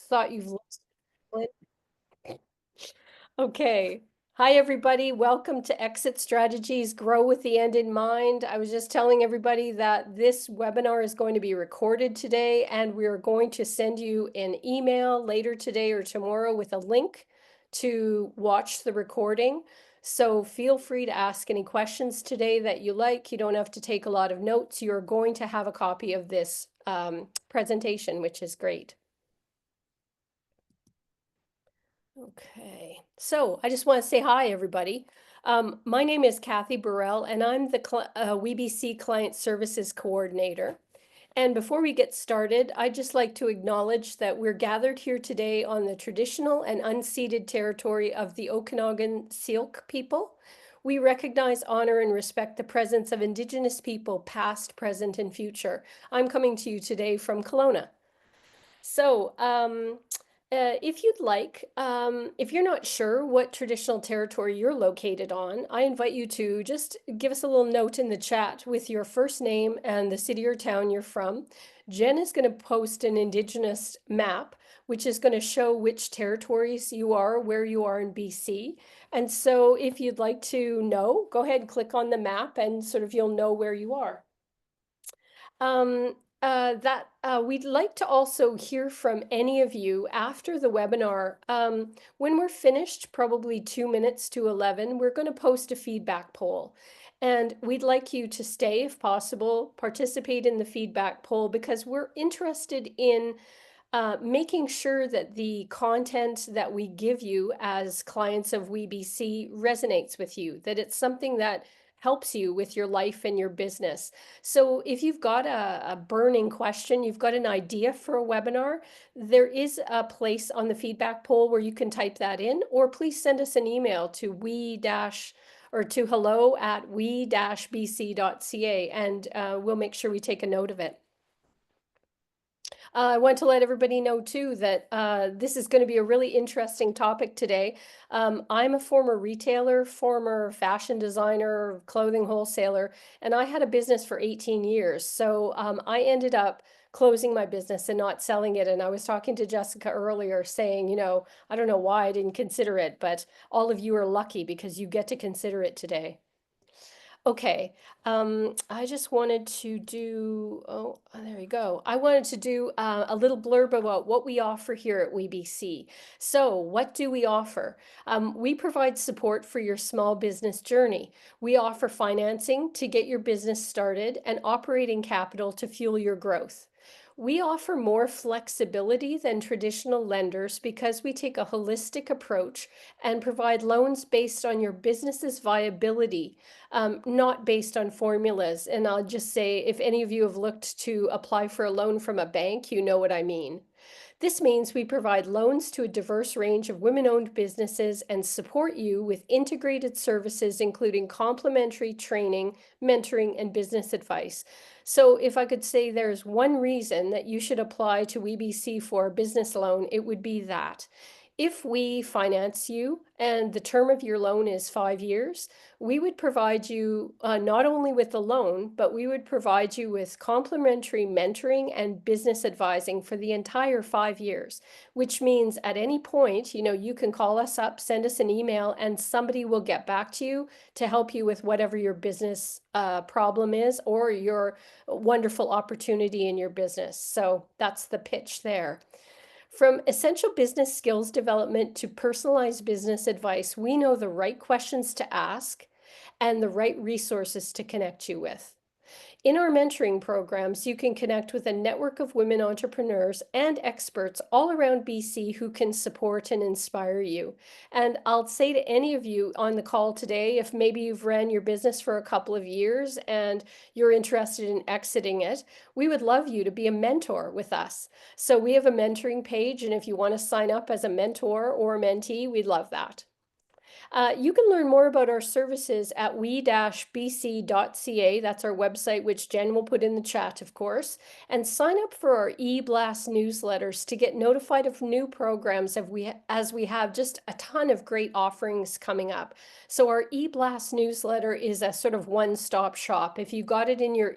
thought you've lost it. Okay. Hi, everybody. Welcome to Exit Strategies, Grow with the End in Mind. I was just telling everybody that this webinar is going to be recorded today, and we are going to send you an email later today or tomorrow with a link to watch the recording. So feel free to ask any questions today that you like. You don't have to take a lot of notes. You're going to have a copy of this presentation, which is great. Okay, so I just want to say hi, everybody. My name is Kathy Burrell, and I'm the WeBC Client Services Coordinator. And before we get started, I'd just like to acknowledge that we're gathered here today on the traditional and unceded territory of the Okanagan Syilx people. We recognize, honor, and respect the presence of Indigenous people, past, present, and future. I'm coming to you today from Kelowna. So, if you'd like, if you're not sure what traditional territory you're located on, I invite you to just give us a little note in the chat with your first name and the city or town you're from. Jen is going to post an Indigenous map, which is going to show which territories you are, where you are in BC. And so if you'd like to know, go ahead and click on the map and sort of you'll know where you are. We'd like to also hear from any of you after the webinar. When we're finished, probably 2 minutes to 11, we're going to post a feedback poll. And we'd like you to stay if possible, participate in the feedback poll because we're interested in making sure that the content that we give you as clients of WeBC resonates with you, that it's something that helps you with your life and your business. So if you've got a burning question, you've got an idea for a webinar, there is a place on the feedback poll where you can type that in, or please send us an email to to hello@we-bc.ca, and we'll make sure we take a note of it. I want to let everybody know too that this is going to be a really interesting topic today. I'm a former retailer, former fashion designer, clothing wholesaler, and I had a business for 18 years. So I ended up closing my business and not selling it. And I was talking to Jessica earlier saying, I don't know why I didn't consider it, but all of you are lucky because you get to consider it today. Okay, I just wanted to do, there we go. I wanted to do a little blurb about what we offer here at WeBC. So what do we offer? We provide support for your small business journey. We offer financing to get your business started and operating capital to fuel your growth. We offer more flexibility than traditional lenders because we take a holistic approach and provide loans based on your business's viability, not based on formulas. And I'll just say, if any of you have looked to apply for a loan from a bank, you know what I mean. This means we provide loans to a diverse range of women-owned businesses and support you with integrated services, including complimentary training, mentoring, and business advice. So if I could say there's one reason that you should apply to WeBC for a business loan, it would be that. If we finance you and the term of your loan is 5 years, we would provide you not only with the loan, but we would provide you with complimentary mentoring and business advising for the entire 5 years, which means at any point, you can call us up, send us an email, and somebody will get back to you to help you with whatever your business problem is or your wonderful opportunity in your business. So that's the pitch there. From essential business skills development to personalized business advice, we know the right questions to ask and the right resources to connect you with. In our mentoring programs, you can connect with a network of women entrepreneurs and experts all around BC who can support and inspire you. And I'll say to any of you on the call today, if maybe you've ran your business for a couple of years and you're interested in exiting it, we would love you to be a mentor with us. So we have a mentoring page, and if you want to sign up as a mentor or a mentee, we'd love that. You can learn more about our services at we-bc.ca. That's our website, which Jen will put in the chat, of course. And sign up for our e-blast newsletters to get notified of new programs as we have just a ton of great offerings coming up. So our e-blast newsletter is a sort of one-stop shop. If you got it in your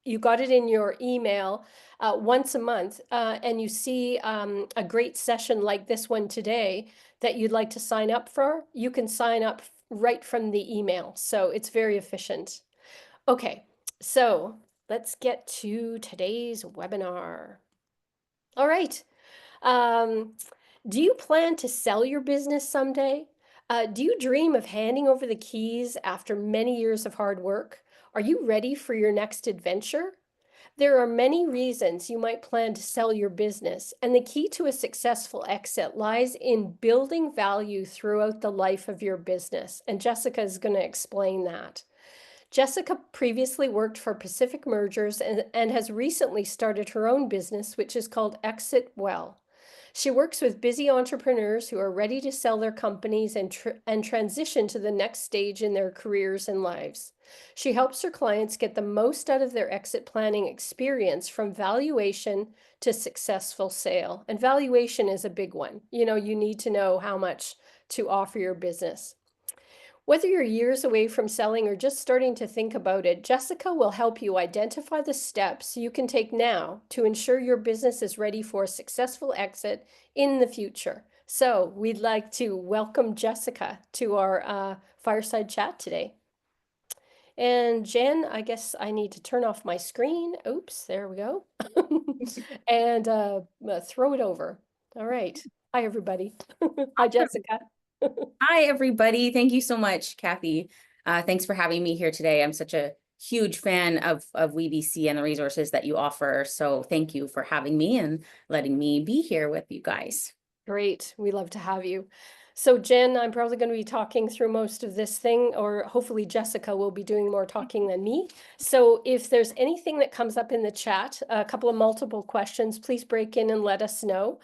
you got it in your email once a month, and you see a great session like this one today that you'd like to sign up for, you can sign up right from the email. So it's very efficient. Okay, so let's get to today's webinar. All right. Um, do you plan to sell your business someday? Do you dream of handing over the keys after many years of hard work? Are you ready for your next adventure? There are many reasons you might plan to sell your business, and the key to a successful exit lies in building value throughout the life of your business. And Jessica is going to explain that. Jessica previously worked for Pacific Mergers and has recently started her own business, which is called Exit Welle. She works with busy entrepreneurs who are ready to sell their companies and transition to the next stage in their careers and lives. She helps her clients get the most out of their exit planning experience from valuation to successful sale. And valuation is a big one. You know, you need to know how much to offer your business. Whether you're years away from selling or just starting to think about it, Jessica will help you identify the steps you can take now to ensure your business is ready for a successful exit in the future. So we'd like to welcome Jessica to our fireside chat today. And Jen, I guess I need to turn off my screen. Oops, there we go. And throw it over. All right. Hi, everybody. Hi, Jessica. Hi, everybody. Thank you so much, Kathy. Thanks for having me here today. I'm such a huge fan of WeBC and the resources that you offer. So thank you for having me and letting me be here with you guys. Great. We love to have you. So Jen, I'm probably going to be talking through most of this thing, or hopefully Jessica will be doing more talking than me. So if there's anything that comes up in the chat, a couple of multiple questions, please break in and let us know.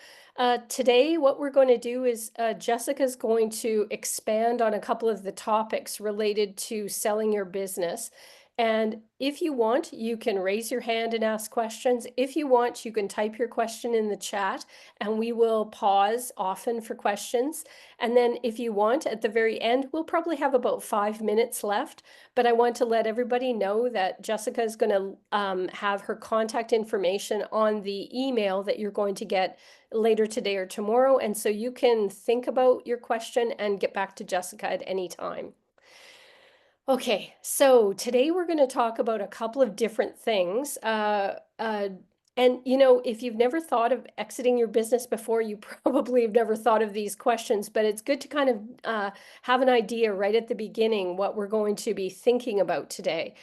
Today, what we're going to do is Jessica's going to expand on a couple of the topics related to selling your business. And if you want, you can raise your hand and ask questions. If you want, you can type your question in the chat and we will pause often for questions. And then if you want, at the very end, we'll probably have about 5 minutes left. But I want to let everybody know that Jessica is going to have her contact information on the email that you're going to get later today or tomorrow. And so you can think about your question and get back to Jessica at any time. Okay, so today we're going to talk about a couple of different things. And you know, if you've never thought of exiting your business before, you probably have never thought of these questions, but it's good to kind of have an idea right at the beginning what we're going to be thinking about today.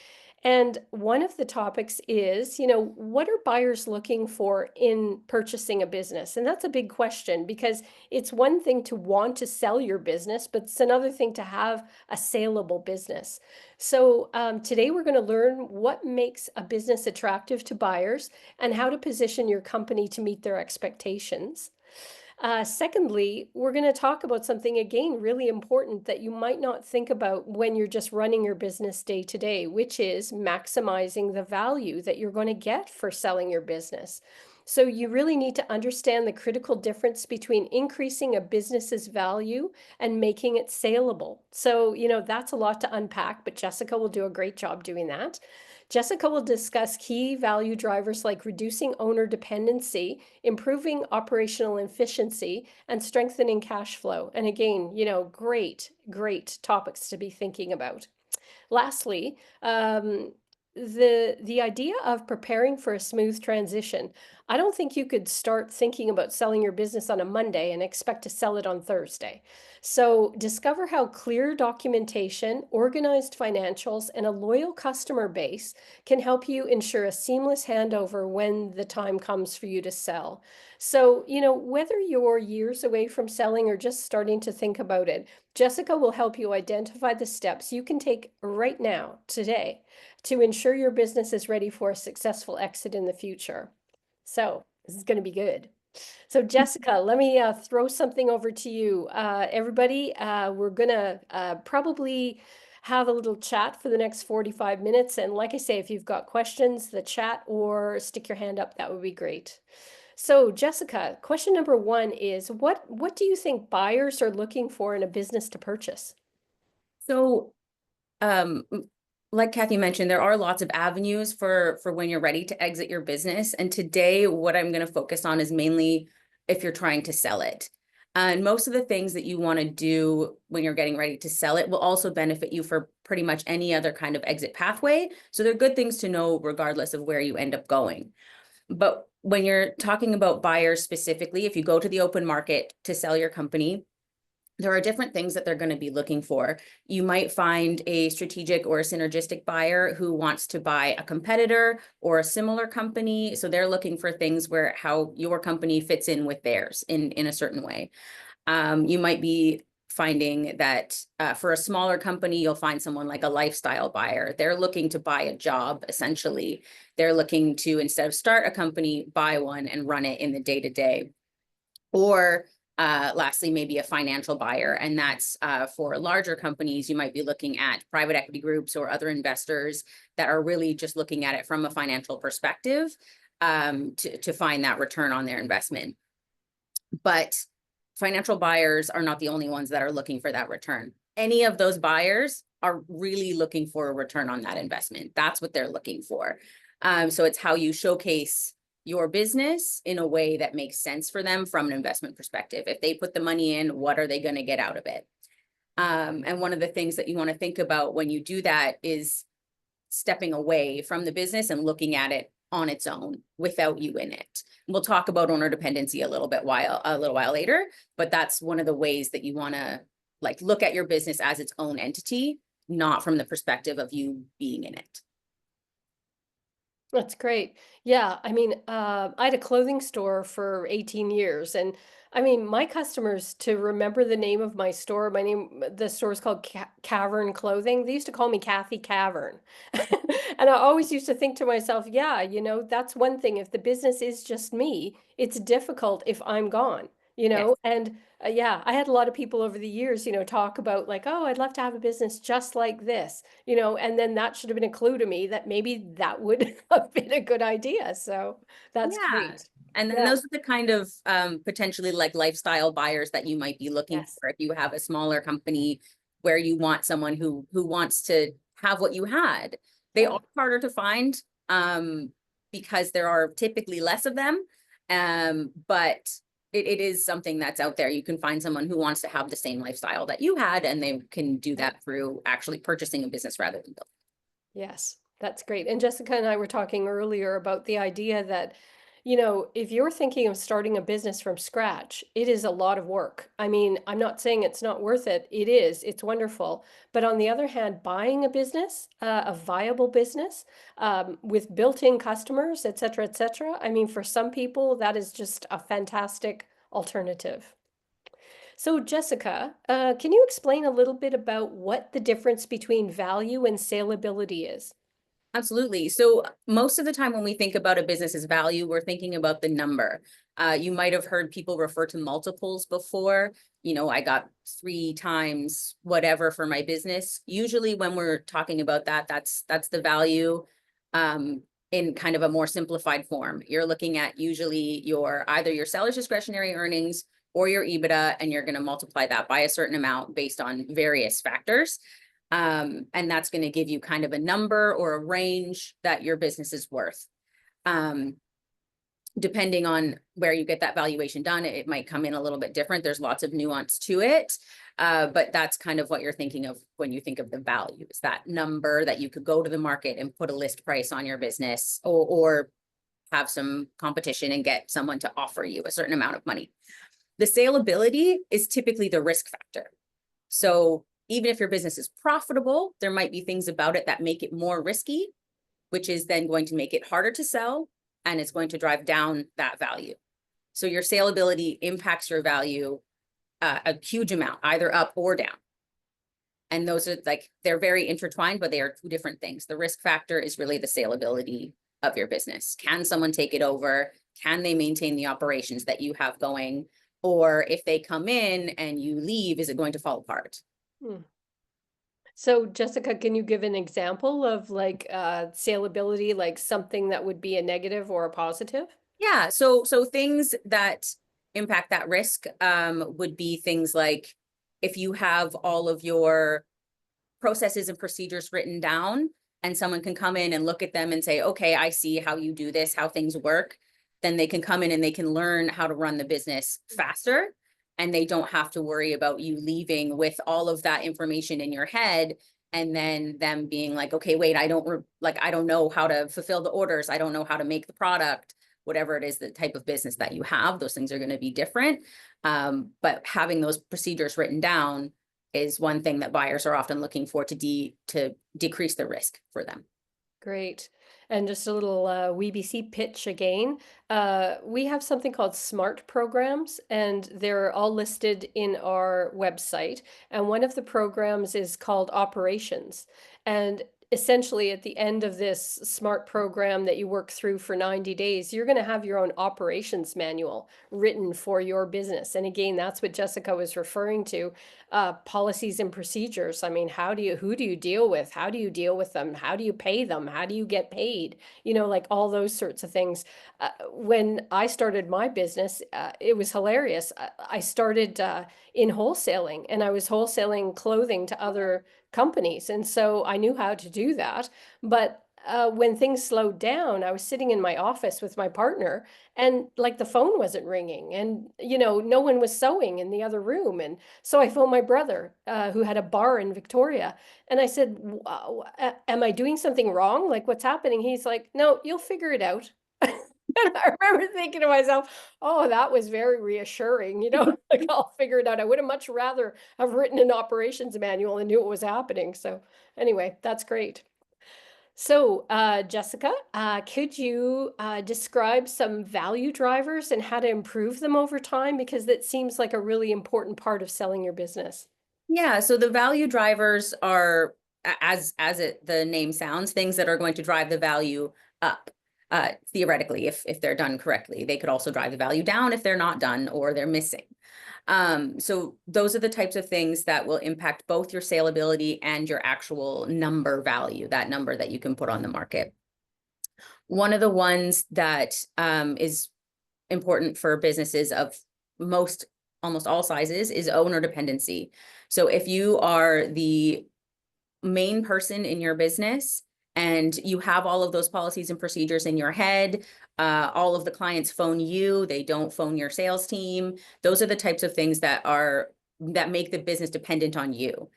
And one of the topics is, you know, what are buyers looking for in purchasing a business? And that's a big question because it's one thing to want to sell your business, but it's another thing to have a saleable business. So today we're going to learn what makes a business attractive to buyers and how to position your company to meet their expectations. Secondly, we're going to talk about something again really important that you might not think about when you're just running your business day to day, which is maximizing the value that you're going to get for selling your business. So you really need to understand the critical difference between increasing a business's value and making it saleable. So, you know, that's a lot to unpack, but Jessica will do a great job doing that. Jessica will discuss key value drivers like reducing owner dependency, improving operational efficiency, and strengthening cash flow. And again, you know, great topics to be thinking about. Lastly, the idea of preparing for a smooth transition. I don't think you could start thinking about selling your business on a Monday and expect to sell it on Thursday. So discover how clear documentation, organized financials, and a loyal customer base can help you ensure a seamless handover when the time comes for you to sell. So, you know, whether you're years away from selling or just starting to think about it, Jessica will help you identify the steps you can take right now, today, to ensure your business is ready for a successful exit in the future. So this is going to be good. So Jessica, let me throw something over to you. Everybody, we're going to probably have a little chat for the next 45 minutes. And like I say, if you've got questions, the chat or stick your hand up, that would be great. So Jessica, question number one is, what do you think buyers are looking for in a business to purchase? So, like Kathy mentioned, there are lots of avenues for when you're ready to exit your business. And today, what I'm going to focus on is mainly if you're trying to sell it. And most of the things that you want to do when you're getting ready to sell it will also benefit you for pretty much any other kind of exit pathway. So they're good things to know regardless of where you end up going. But when you're talking about buyers specifically, if you go to the open market to sell your company, there are different things that they're going to be looking for. You might find a strategic or a synergistic buyer who wants to buy a competitor or a similar company. So they're looking for things where how your company fits in with theirs in a certain way. You might be finding that for a smaller company, you'll find someone like a lifestyle buyer. They're looking to buy a job, essentially. They're looking to, instead of start a company, buy one and run it in the day-to-day. Or lastly, maybe a financial buyer. And that's for larger companies, you might be looking at private equity groups or other investors that are really just looking at it from a financial perspective to find that return on their investment. But financial buyers are not the only ones that are looking for that return. Any of those buyers are really looking for a return on that investment. That's what they're looking for. So it's how you showcase your business in a way that makes sense for them from an investment perspective. If they put the money in, what are they going to get out of it? And one of the things that you want to think about when you do that is stepping away from the business and looking at it on its own without you in it. We'll talk about owner dependency a little while later, but that's one of the ways that you want to like look at your business as its own entity, not from the perspective of you being in it. That's great. Yeah, I mean, I had a clothing store for 18 years, and I mean, my customers to remember the name of my store. The store is called Cavern Clothing. They used to call me Kathy Cavern, and I always used to think to myself, yeah, that's one thing. If the business is just me, it's difficult if I'm gone. Yes. And yeah, I had a lot of people over the years, talk about like, oh, I'd love to have a business just like this, and then that should have been a clue to me that maybe that would have been a good idea. So that's Yeah. great. And then Yeah. those are the kind of potentially like lifestyle buyers that you might be looking Yes. for if you have a smaller company where you want someone who wants to have what you had. They Yeah. are harder to find because there are typically less of them. But it is something that's out there. You can find someone who wants to have the same lifestyle that you had, and they can do that through actually purchasing a business rather than building. Yes, that's great. And Jessica and I were talking earlier about the idea that, if you're thinking of starting a business from scratch, it is a lot of work. I mean, I'm not saying it's not worth it. It is, it's wonderful. But on the other hand, buying a business, a viable business, with built-in customers, et cetera, I mean, for some people, that is just a fantastic alternative. So, Jessica, can you explain a little bit about what the difference between value and saleability is? Absolutely. So most of the time when we think about a business's value, we're thinking about the number. You might have heard people refer to multiples before. I got 3 times whatever for my business. Usually when we're talking about that, that's the value in kind of a more simplified form. You're looking at usually either your seller's discretionary earnings or your EBITDA, and you're going to multiply that by a certain amount based on various factors. And that's going to give you kind of a number or a range that your business is worth. Depending on where you get that valuation done, it might come in a little bit different. There's lots of nuance to it. But that's kind of what you're thinking of when you think of the value. It's that number that you could go to the market and put a list price on your business, or have some competition and get someone to offer you a certain amount of money. The saleability is typically the risk factor. So even if your business is profitable, there might be things about it that make it more risky, which is then going to make it harder to sell, and it's going to drive down that value. So your saleability impacts your value a huge amount, either up or down. And those are they're very intertwined, but they are two different things. The risk factor is really the saleability of your business. Can someone take it over? Can they maintain the operations that you have going? Or if they come in and you leave, is it going to fall apart? Hmm. So, Jessica, can you give an example of like saleability, like something that would be a negative or a positive? Yeah, so things that impact that risk would be things like if you have all of your processes and procedures written down, and someone can come in and look at them and say, okay, I see how you do this, how things work, then they can come in and they can learn how to run the business faster. And they don't have to worry about you leaving with all of that information in your head and then them being like, okay, wait, I don't know how to fulfill the orders. I don't know how to make the product, whatever it is, the type of business that you have, those things are going to be different. But having those procedures written down is one thing that buyers are often looking for to decrease the risk for them. Great. And just a little WeBC pitch again. We have something called SMART programs, and they're all listed in our website. And one of the programs is called Operations. And essentially, at the end of this SMART program that you work through for 90 days, you're going to have your own operations manual written for your business. And again, that's what Jessica was referring to. Policies and procedures. I mean, who do you deal with? How do you deal with them? How do you pay them? How do you get paid? Like all those sorts of things. When I started my business, it was hilarious. I started in wholesaling, and I was wholesaling clothing to other companies. And so I knew how to do that. But when things slowed down, I was sitting in my office with my partner, and like the phone wasn't ringing, and no one was sewing in the other room. And so I phoned my brother, who had a bar in Victoria, and I said, Am I doing something wrong? Like, what's happening?" He's like, "No, you'll figure it out." And I remember thinking to myself, "Oh, that was very reassuring, like I'll figure it out." I would have much rather have written an operations manual and knew what was happening. So anyway, that's great. So, Jessica, could you describe some value drivers and how to improve them over time? Because that seems like a really important part of selling your business. Yeah, so the value drivers are, the name sounds, things that are going to drive the value up. Theoretically, if they're done correctly, they could also drive the value down if they're not done or they're missing. So those are the types of things that will impact both your salability and your actual number value, that number that you can put on the market. One of the ones that is important for businesses of almost all sizes is owner dependency. So if you are the main person in your business and you have all of those policies and procedures in your head, all of the clients phone you, they don't phone your sales team. Those are the types of things that make the business dependent on you.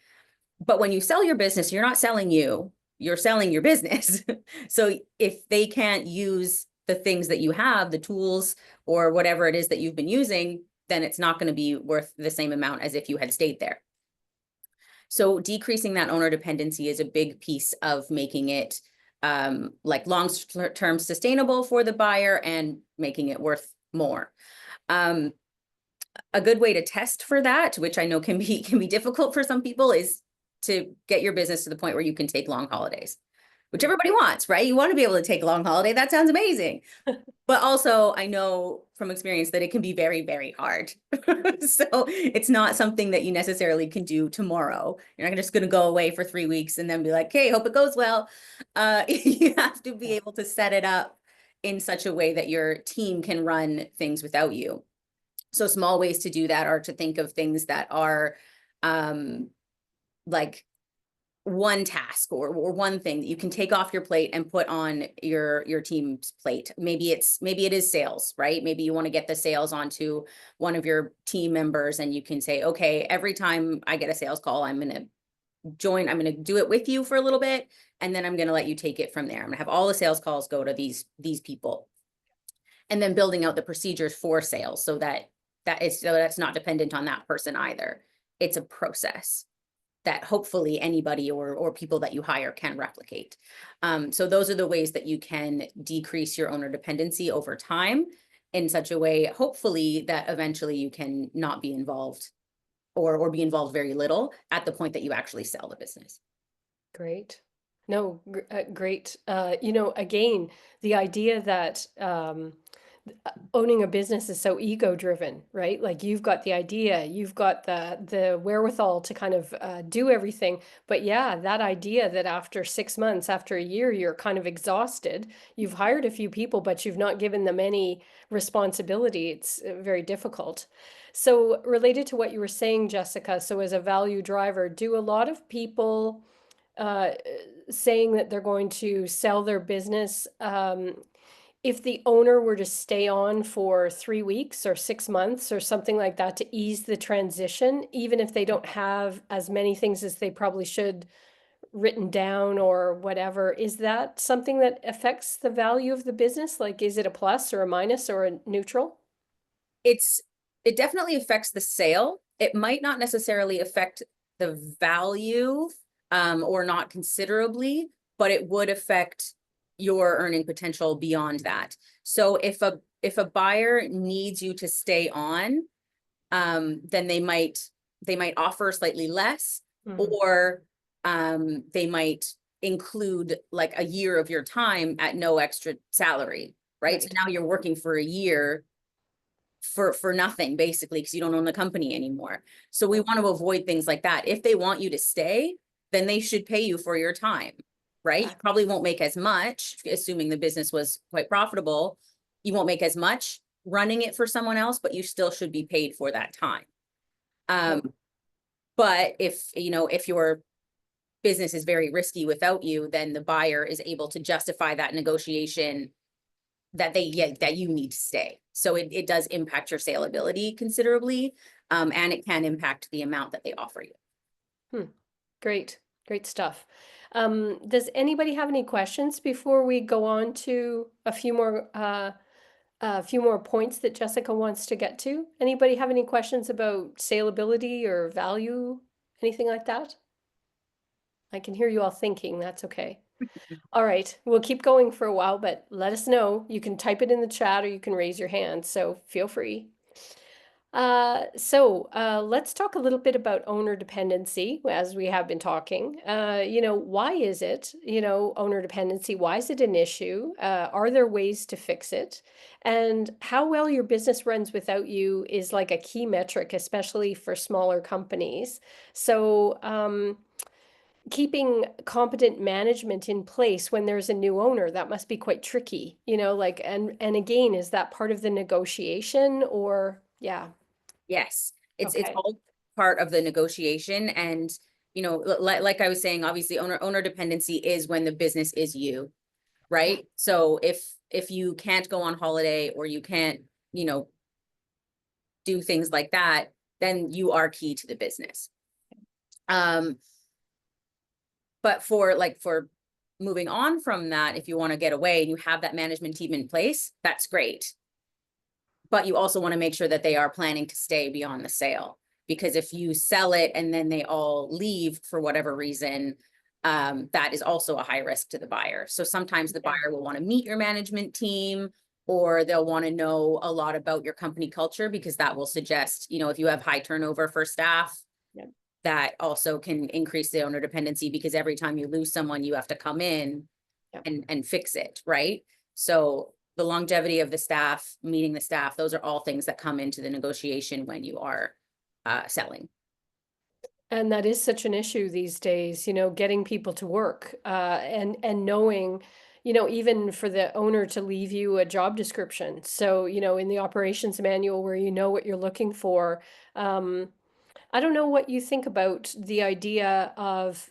But when you sell your business, you're not selling you, you're selling your business. So if they can't use the things that you have, the tools or whatever it is that you've been using, then it's not going to be worth the same amount as if you had stayed there. So decreasing that owner dependency is a big piece of making it like long-term sustainable for the buyer and making it worth more. A good way to test for that, which I know can be difficult for some people, is to get your business to the point where you can take long holidays, which everybody wants, right? You want to be able to take a long holiday. That sounds amazing. But also I know from experience that it can be very, very hard. So it's not something that you necessarily can do tomorrow. You're not just going to go away for 3 weeks and then be like, "Hey, hope it goes well." You have to be able to set it up in such a way that your team can run things without you. So small ways to do that are to think of things that are like one task or one thing that you can take off your plate and put on your team's plate. Maybe it is sales, right? Maybe you want to get the sales onto one of your team members and you can say, "Okay, every time I get a sales call, I'm going to do it with you for a little bit, and then I'm going to let you take it from there. I'm going to have all the sales calls go to these people." And then building out the procedures for sales so that's not dependent on that person either. It's a process that hopefully anybody or people that you hire can replicate. So those are the ways that you can decrease your owner dependency over time in such a way, hopefully, that eventually you can not be involved or be involved very little at the point that you actually sell the business. Great. No, great. Again, the idea that owning a business is so ego driven, right? Like you've got the idea, you've got the wherewithal to kind of do everything. But yeah, that idea that after 6 months, after a year, you're kind of exhausted. You've hired a few people, but you've not given them any responsibility. It's very difficult. So related to what you were saying, Jessica, so as a value driver, do a lot of people saying that they're going to sell their business, if the owner were to stay on for 3 weeks or 6 months or something like that to ease the transition, even if they don't have as many things as they probably should written down or whatever, is that something that affects the value of the business? Like, is it a plus or a minus or a neutral? It definitely affects the sale. It might not necessarily affect the value, or not considerably, but it would affect your earning potential beyond that. So if a buyer needs you to stay on, then they might offer slightly less, Mhm. or they might include like a year of your time at no extra salary, right? So Right. now you're working for a year for nothing, basically, because you don't own the company anymore. So we Yeah. want to avoid things like that. If they want you to stay, then they should pay you for your time, right? You Yeah. probably won't make as much, assuming the business was quite profitable. You won't make as much running it for someone else, but you still should be paid for that time. Okay. But if your business is very risky without you, then the buyer is able to justify that negotiation that you need to stay. So it does impact your saleability considerably, and it can impact the amount that they offer you. Hmm. Great. Great stuff. Does anybody have any questions before we go on to a few more points that Jessica wants to get to? Anybody have any questions about saleability or value, anything like that? I can hear you all thinking. That's okay. All right, we'll keep going for a while, but let us know. You can type it in the chat or you can raise your hand, so feel free. Let's talk a little bit about owner dependency as we have been talking. Why is it, owner dependency? Why is it an issue? Are there ways to fix it? And how well your business runs without you is like a key metric, especially for smaller companies. So, keeping competent management in place when there's a new owner, that must be quite tricky, like, and again, is that part of the negotiation or, yeah. Yes, it's Okay. all part of the negotiation. And like I was saying, obviously owner dependency is when the business is you, Yeah. right? So if you can't go on holiday, or you can't, you know, do things like that, then you are key to the business. Um, but for moving on from that, if you want to get away and you have that management team in place, that's great. But you also want to make sure that they are planning to stay beyond the sale. Because if you sell it and then they all leave for whatever reason, that is also a high risk to the buyer. So sometimes the Yeah. buyer will want to meet your management team, or they'll want to know a lot about your company culture, because that will suggest, if you have high turnover for staff, Yeah. that also can increase the owner dependency, because every time you lose someone, you have to come in Yeah. and fix it, right? So the longevity of the staff, meeting the staff, those are all things that come into the negotiation when you are selling. And that is such an issue these days, getting people to work, and knowing, even for the owner to leave you a job description. So, in the operations manual where you know what you're looking for, um, I don't know what you think about the idea of,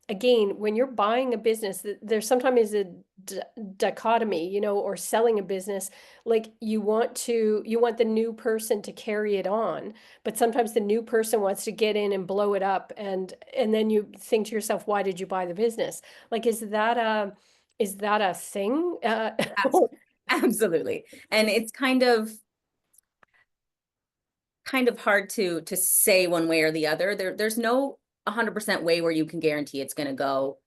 again, when you're buying a business, there sometimes is a dichotomy, or selling a business, like you want the new person to carry it on, but sometimes the new person wants to get in and blow it up, and then you think to yourself, why did you buy the business? Like, is that a thing? Absolutely. And it's kind of hard to say one way or the other. There's no 100% way where you can guarantee it's going to go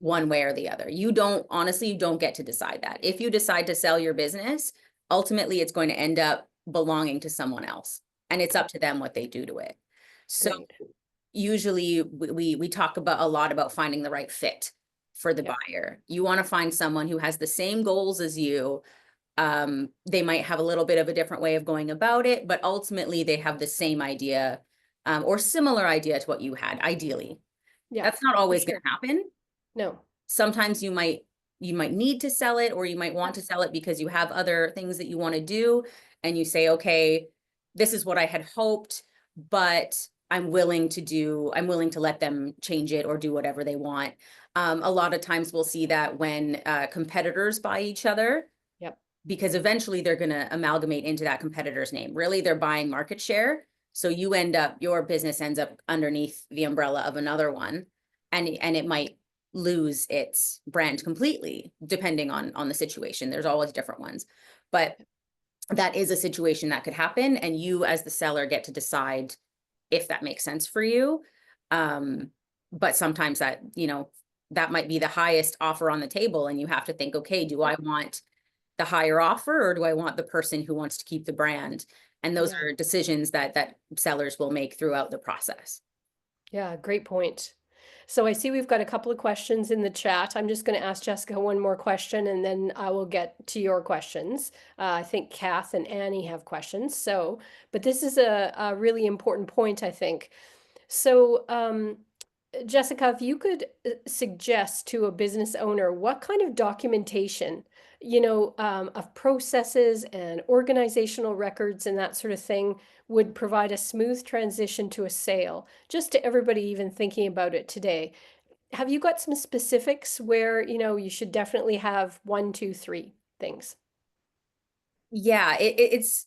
one way or the other. You don't get to decide that. If you decide to sell your business, ultimately it's going to end up belonging to someone else, and it's up to them what they do to it. So Right. usually we talk about a lot about finding the right fit for the Yeah. buyer. You want to find someone who has the same goals as you. They might have a little bit of a different way of going about it, but ultimately they have the same idea, or similar idea to what you had, ideally. Yeah, That's not for always going sure. to happen. No. Sometimes you might need to sell it, or you might want to sell it because you have other things that you want to do, and you say, okay, this is what I had hoped, but I'm willing to let them change it or do whatever they want. A lot of times we'll see that when competitors buy each other, Yep. because eventually they're going to amalgamate into that competitor's name. Really, they're buying market share. So your business ends up underneath the umbrella of another one, and it might lose its brand completely, depending on the situation. There's always different ones, but that is a situation that could happen, and you as the seller get to decide if that makes sense for you. But sometimes that, that might be the highest offer on the table, and you have to think, okay, do I want the higher offer, or do I want the person who wants to keep the brand? And those Yeah. are decisions that sellers will make throughout the process. Yeah, great point. So I see we've got a couple of questions in the chat. I'm just going to ask Jessica one more question and then I will get to your questions. I think Kath and Annie have questions. So, but this is a really important point, I think. So, Jessica, if you could suggest to a business owner what kind of documentation, of processes and organizational records and that sort of thing would provide a smooth transition to a sale, just to everybody even thinking about it today. Have you got some specifics where, you should definitely have one, two, three things? Yeah, it's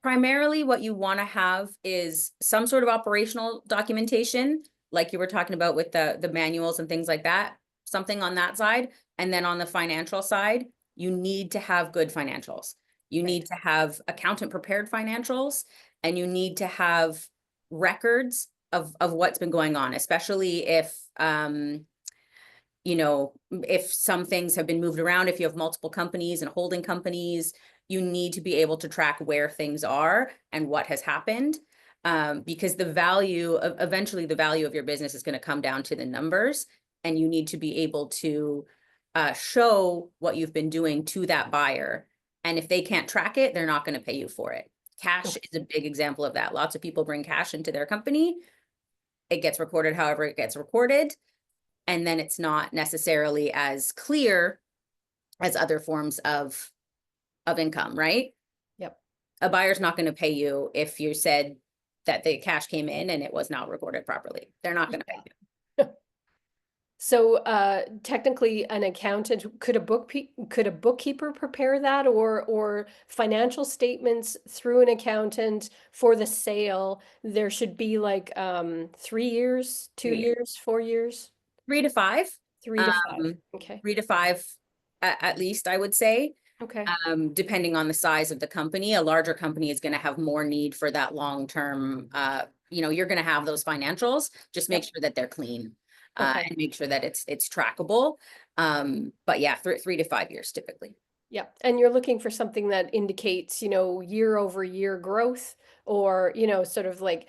primarily what you want to have is some sort of operational documentation, like you were talking about with the manuals and things like that, something on that side. And then on the financial side, you need to have good financials. You Right. need to have accountant prepared financials, and you need to have records of what's been going on, especially if some things have been moved around, if you have multiple companies and holding companies, you need to be able to track where things are and what has happened. Because eventually the value of your business is going to come down to the numbers, and you need to be able to show what you've been doing to that buyer. And if they can't track it, they're not going to pay you for it. Cash Okay. is a big example of that. Lots of people bring cash into their company. It gets recorded however it gets recorded, and then it's not necessarily as clear as other forms of income, right? Yep. A buyer's not going to pay you if you said that the cash came in and it was not recorded properly. They're not going to pay you. Yeah. So, technically, an accountant could a bookkeeper prepare that, or financial statements through an accountant for the sale? There should be like 3 years, 3 years. 2 years, 4 years, 3 to 5. 3 to 5. Um, Okay. 3 to 5 at least, I would say. Okay. Depending on the size of the company. A larger company is going to have more need for that long-term, you're going to have those financials. Just make Yep. sure that they're clean, Okay. and make sure that it's trackable. But yeah, 3 to 5 years typically. Yep. And you're looking for something that indicates, year over year growth, or, sort of like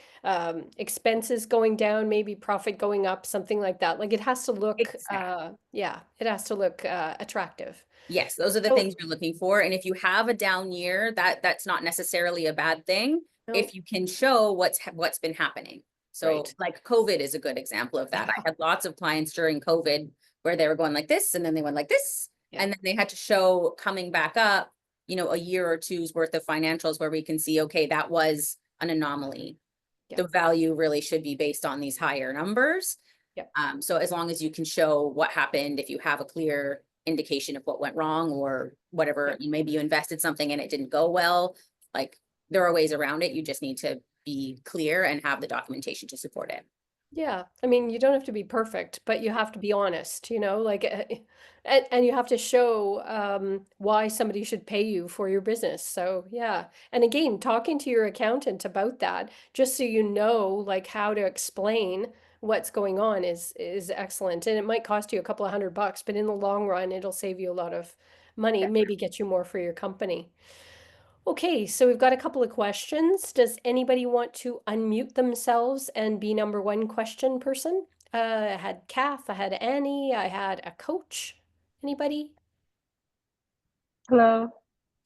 expenses going down, maybe profit going up, something like that. Like it has to look, Exactly. yeah, it has to look attractive. Yes, those are the So, things you're looking for. And if you have a down year, that's not necessarily a bad thing no, if you can show what's been happening. So right. like COVID is a good example of that. I had lots of clients during COVID where they were going like this, and then they went like this, Yeah. and then they had to show coming back up, a year or two's worth of financials where we can see, okay, that was an anomaly. Yeah. The value really should be based on these higher numbers. Yeah. So as long as you can show what happened, if you have a clear indication of what went wrong or whatever, Yeah. maybe you invested something and it didn't go well, like there are ways around it. You just need to be clear and have the documentation to support it. Yeah. I mean, you don't have to be perfect, but you have to be honest, like, and you have to show why somebody should pay you for your business. So, yeah. And again, talking to your accountant about that, just so you know, like how to explain what's going on is excellent. And it might cost you a couple of $100, but in the long run, it'll save you a lot of money, maybe get you more for your company. Okay, so we've got a couple of questions. Does anybody want to unmute themselves and be number one question person? I had Kath, I had Annie, I had a coach. Anybody? Hello.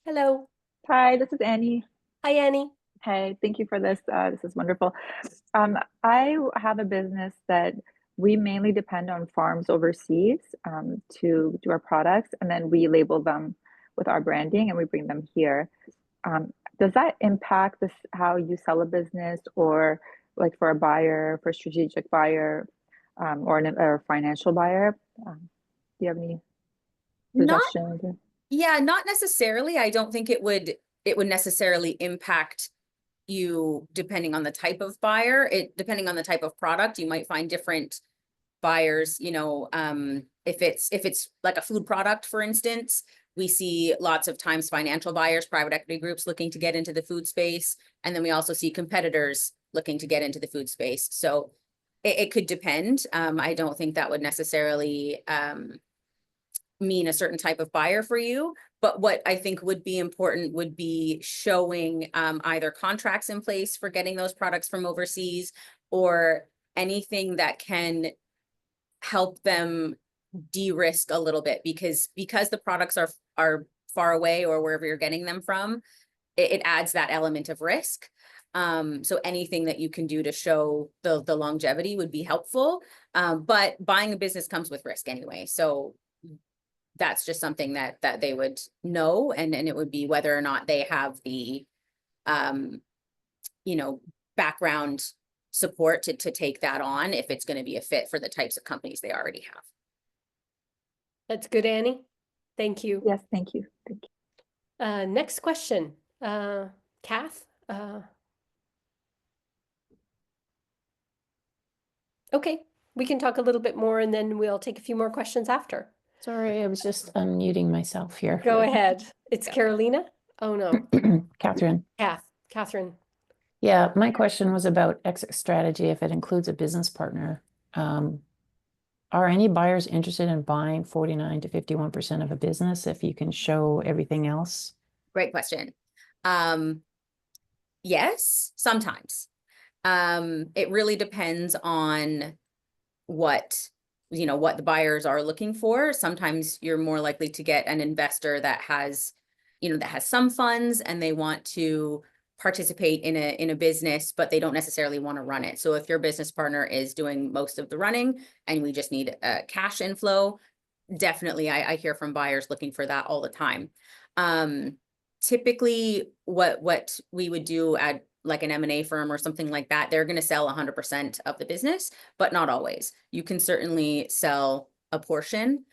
Hello. Hi, this is Annie. Hi, Annie. Hey, thank you for this. This is wonderful. I have a business that we mainly depend on farms overseas to do our products, and then we label them with our branding and we bring them here. Does that impact how you sell a business, or like for a buyer, for a strategic buyer, or a financial buyer? Do you have any Not, suggestions? yeah, not necessarily. I don't think it would necessarily impact you depending on the type of buyer. Depending on the type of product, you might find different buyers, if it's like a food product, for instance, we see lots of times financial buyers, private equity groups looking to get into the food space. And then we also see competitors looking to get into the food space. So it could depend. I don't think that would necessarily mean a certain type of buyer for you. But what I think would be important would be showing either contracts in place for getting those products from overseas, or anything that can help them de-risk a little bit, because the products are far away or wherever you're getting them from, it adds that element of risk. So anything that you can do to show the longevity would be helpful. But buying a business comes with risk anyway. So that's just something that they would know, and it would be whether or not they have the background support to take that on, if it's going to be a fit for the types of companies they already have. That's good, Annie. Thank you. Yes, thank you. Thank you. Next question, Kath. Okay, we can talk a little bit more and then we'll take a few more questions after. Sorry, I was just unmuting myself here. Go ahead. It's Carolina. Oh no, Catherine. Catherine. Yeah, my question was about exit strategy if it includes a business partner. Are any buyers interested in buying 49 to 51% of a business if you can show everything else? Great question. Yes, sometimes. It really depends on what the buyers are looking for. Sometimes you're more likely to get an investor that has some funds and they want to participate in a business, but they don't necessarily want to run it. So if your business partner is doing most of the running and we just need a cash inflow, definitely I hear from buyers looking for that all the time. Typically what we would do at like an M&A firm or something like that, they're going to sell 100% of the business, but not always. You can certainly sell a portion,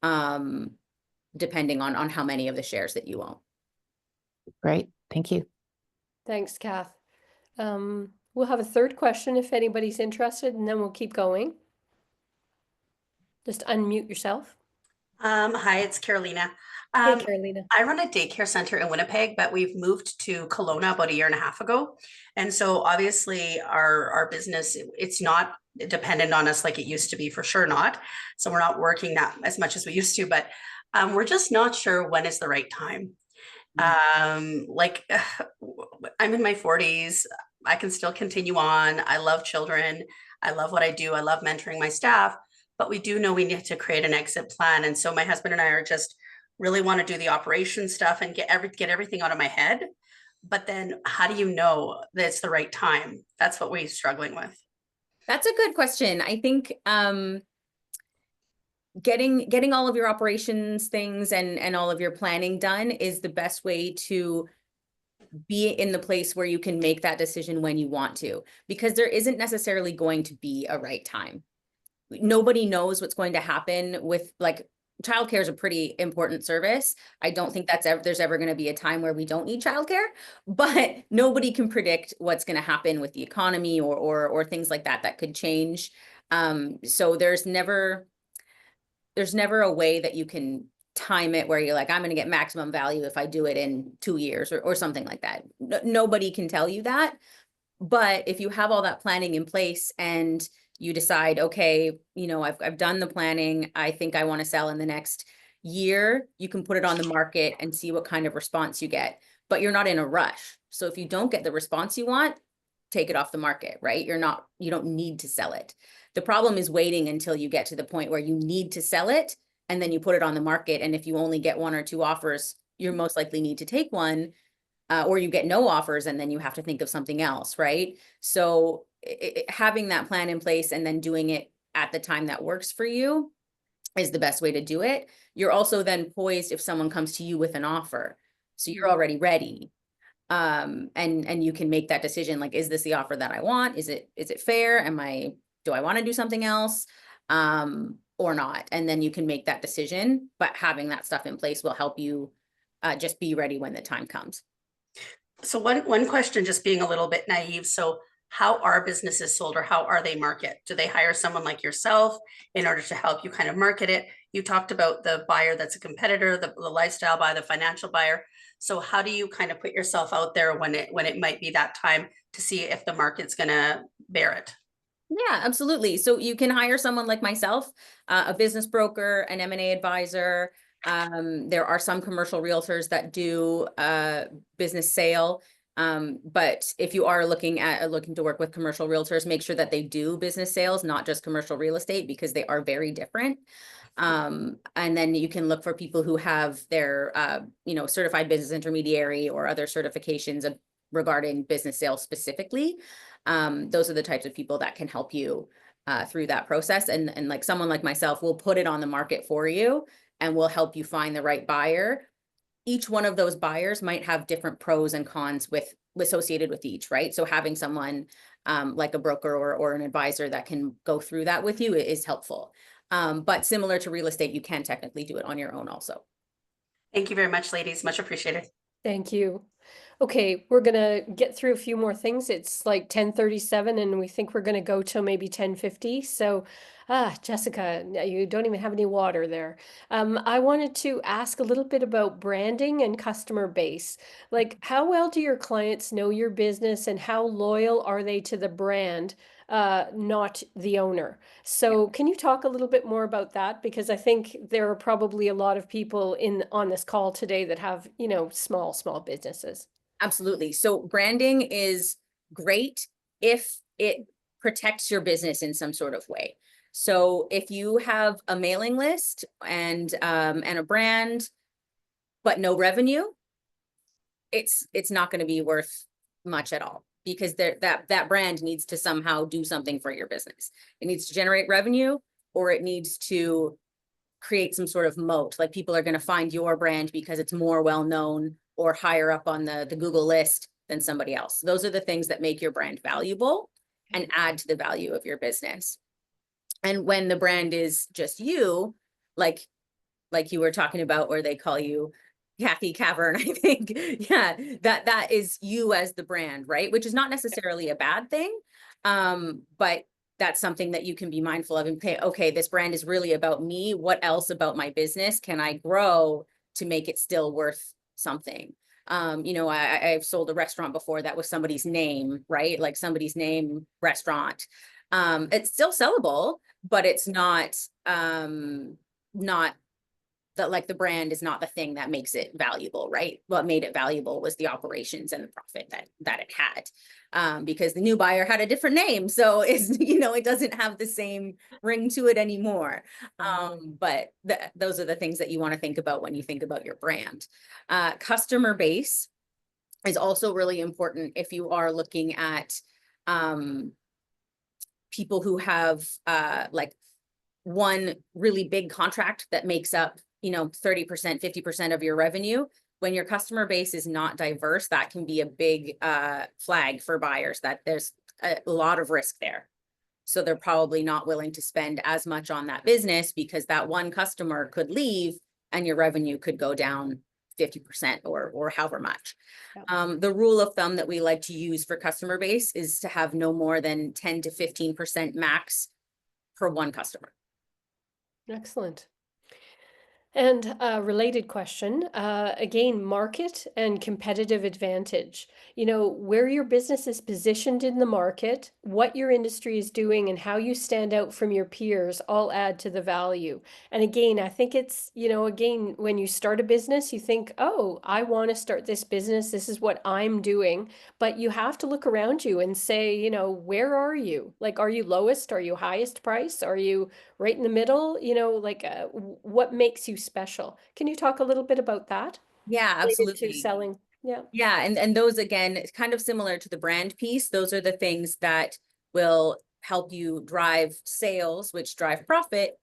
depending on how many of the shares that you own. Great, thank you. Thanks, Kath. We'll have a third question if anybody's interested, and then we'll keep going. Just unmute yourself. Hi, it's Carolina. Hey, Carolina. I run a daycare center in Winnipeg, but we've moved to Kelowna about a year and a half ago. And so obviously our business, it's not dependent on us like it used to be, for sure not. So we're not working that as much as we used to, but we're just not sure when is the right time. Like I'm in my 40s. I can still continue on. I love children. I love what I do. I love mentoring my staff, but we do know we need to create an exit plan. And so my husband and I are just really want to do the operation stuff and get everything out of my head. But then how do you know that it's the right time? That's what we're struggling with. That's a good question. I think getting all of your operations things and all of your planning done is the best way to be in the place where you can make that decision when you want to, because there isn't necessarily going to be a right time. Nobody knows what's going to happen with, like, childcare is a pretty important service. I don't think there's ever going to be a time where we don't need childcare, but nobody can predict what's going to happen with the economy or things like that could change. So there's never a way that you can time it where you're like, I'm going to get maximum value if I do it in 2 years or something like that. Nobody can tell you that. But if you have all that planning in place and you decide, okay, I've done the planning, I think I want to sell in the next year, you can put it on the market and see what kind of response you get. But you're not in a rush. So if you don't get the response you want, take it off the market, right? You don't need to sell it. The problem is waiting until you get to the point where you need to sell it and then you put it on the market. And if you only get 1 or 2 offers, you're most likely need to take one, or you get no offers and then you have to think of something else, right? So having that plan in place and then doing it at the time that works for you is the best way to do it. You're also then poised if someone comes to you with an offer. So you're already ready. And you can make that decision, like, is this the offer that I want? Is it fair? Do I want to do something else? Or not? And then you can make that decision, but having that stuff in place will help you just be ready when the time comes. So one question, just being a little bit naive. So how are businesses sold, or how are they market? Do they hire someone like yourself in order to help you kind of market it? You talked about the buyer that's a competitor, the lifestyle buyer, the financial buyer. So how do you kind of put yourself out there when it might be that time to see if the market's gonna bear it? Yeah, absolutely. So you can hire someone like myself, a business broker, an M&A advisor. There are some commercial realtors that do business sale. But if you are looking to work with commercial realtors, make sure that they do business sales, not just commercial real estate, because they are very different. And then you can look for people who have their, certified business intermediary or other certifications regarding business sales specifically. Those are the types of people that can help you through that process. And like someone like myself will put it on the market for you and will help you find the right buyer. Each one of those buyers might have different pros and cons associated with each, right? So having someone like a broker or an advisor that can go through that with you is helpful. But similar to real estate, you can technically do it on your own also. Thank you very much, ladies. Much appreciated. Thank you. Okay, we're gonna get through a few more things. It's like 10:37 and we think we're gonna go till maybe 10:50. So, Jessica, you don't even have any water there. I wanted to ask a little bit about branding and customer base. Like, how well do your clients know your business and how loyal are they to the brand, not the owner? So can you talk a little bit more about that? Because I think there are probably a lot of people on this call today that have, small businesses. Absolutely. So branding is great if it protects your business in some sort of way. So if you have a mailing list and a brand, but no revenue, it's not going to be worth much at all, because that brand needs to somehow do something for your business. It needs to generate revenue, or it needs to create some sort of moat. Like, people are going to find your brand because it's more well known or higher up on the Google list than somebody else. Those are the things that make your brand valuable and add to the value of your business. And when the brand is just you, like you were talking about, where they call you Kathy Cavern, I think, yeah, that is you as the brand, right? Which is not necessarily a bad thing, but that's something that you can be mindful of and pay, okay, this brand is really about me. What else about my business can I grow to make it still worth something? I've sold a restaurant before that was somebody's name, right? Like somebody's name restaurant. It's still sellable, but it's not that, like, the brand is not the thing that makes it valuable, right? What made it valuable was the operations and the profit that it had, because the new buyer had a different name, so it doesn't have the same ring to it anymore. But those are the things that you want to think about when you think about your brand. Customer base is also really important if you are looking at people who have like one really big contract that makes up 30%, 50% of your revenue. When your customer base is not diverse, that can be a big flag for buyers, that there's a lot of risk there. So they're probably not willing to spend as much on that business, because that one customer could leave and your revenue could go down 50% or however much. Yep. The rule of thumb that we like to use for customer base is to have no more than 10 to 15% max per one customer. Excellent. And a related question, again, market and competitive advantage. Where your business is positioned in the market, what your industry is doing, and how you stand out from your peers all add to the value. And again, I think it's, again, when you start a business, you think, oh, I want to start this business. This is what I'm doing. But you have to look around you and say, where are you? Like, are you lowest? Are you highest price? Are you right in the middle? What makes you special? Can you talk a little bit about that? Yeah, Related absolutely. to selling. Yeah. Yeah. And those, again, it's kind of similar to the brand piece. Those are the things that will help you drive sales, which drive profit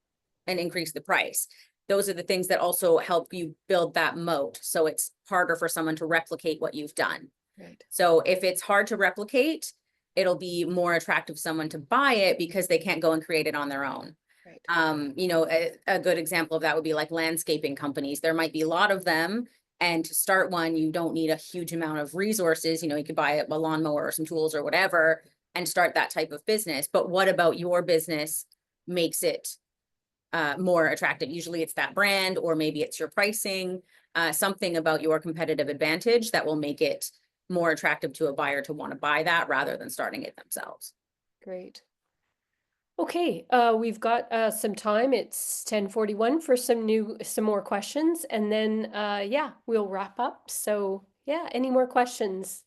and increase the price. Those are the things that also help you build that moat, so it's harder for someone to replicate what you've done. Right. So if it's hard to replicate, it'll be more attractive to someone to buy it because they can't go and create it on their own. Right. You know, a good example of that would be like landscaping companies. There might be a lot of them, and to start one, you don't need a huge amount of resources. You know, you could buy a lawnmower or some tools or whatever and start that type of business. But what about your business makes it more attractive? Usually it's that brand, or maybe it's your pricing, something about your competitive advantage that will make it more attractive to a buyer to want to buy that rather than starting it themselves. Great. Okay, we've got some time. It's 10:41 for some more questions, and then yeah, we'll wrap up. So yeah, any more questions?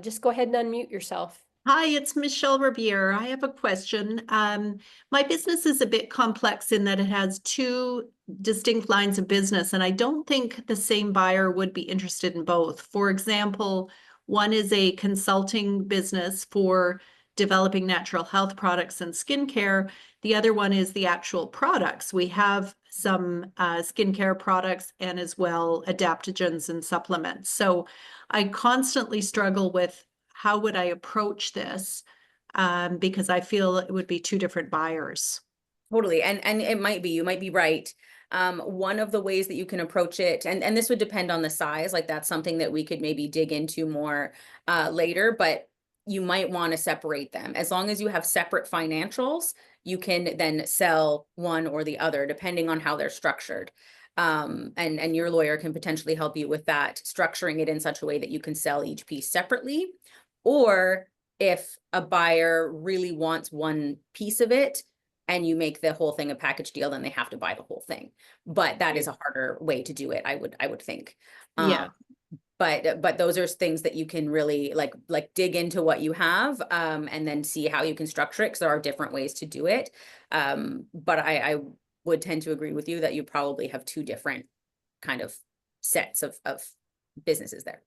Just go ahead and unmute yourself. Hi, it's Michelle Riviere. I have a question. My business is a bit complex in that it has two distinct lines of business, and I don't think the same buyer would be interested in both. For example, one is a consulting business for developing natural health products and skincare. The other one is the actual products. We have some skincare products and as well adaptogens and supplements. So I constantly struggle with how would I approach this? Because I feel it would be two different buyers. Totally. And it might be, you might be right. One of the ways that you can approach it, and this would depend on the size, like that's something that we could maybe dig into more later, but you might want to separate them. As long as you have separate financials, you can then sell one or the other, depending on how they're structured. And your lawyer can potentially help you with that, structuring it in such a way that you can sell each piece separately. Or if a buyer really wants one piece of it and you make the whole thing a package deal, then they have to buy the whole thing. But that is a harder way to do it, I would think. Yeah. But those are things that you can really like dig into what you have, and then see how you can structure it, because there are different ways to do it. But I would tend to agree with you that you probably have two different kind of sets of businesses there.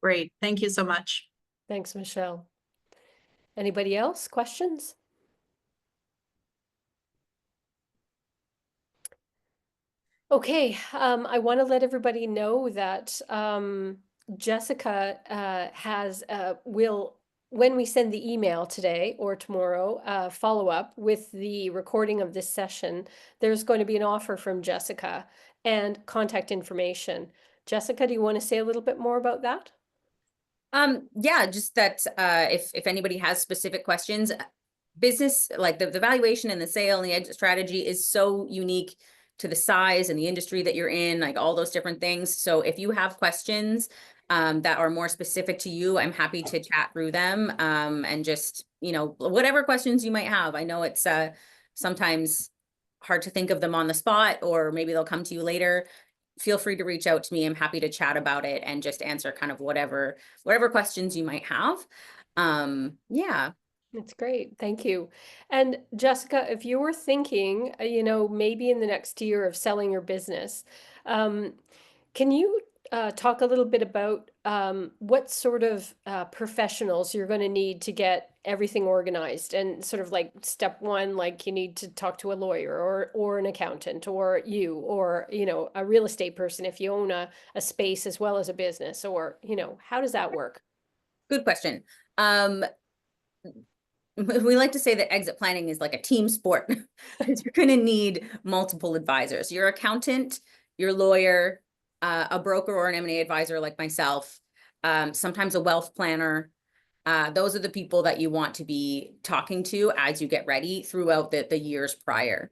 Great. Thank you so much. Thanks, Michelle. Anybody else? Questions? Okay, I want to let everybody know that Jessica will, when we send the email today or tomorrow, follow up with the recording of this session, there's going to be an offer from Jessica and contact information. Jessica, do you want to say a little bit more about that? Yeah, just that if anybody has specific questions, business like the valuation and the sale and the exit strategy is so unique to the size and the industry that you're in, like all those different things. So if you have questions that are more specific to you, I'm happy to chat through them, and just, you know, whatever questions you might have. I know it's sometimes hard to think of them on the spot, or maybe they'll come to you later. Feel free to reach out to me. I'm happy to chat about it and just answer kind of whatever questions you might have. Yeah. That's great. Thank you. And Jessica, if you were thinking, you know, maybe in the next year of selling your business, can you talk a little bit about what sort of professionals you're going to need to get everything organized, and sort of like step one, like you need to talk to a lawyer or an accountant or you, or, you know, a real estate person if you own a space as well as a business, or, you know, how does that work? Good question. We like to say that exit planning is like a team sport, because you're going to need multiple advisors, your accountant, your lawyer, a broker or an M&A advisor like myself, sometimes a wealth planner. Those are the people that you want to be talking to as you get ready throughout the years prior.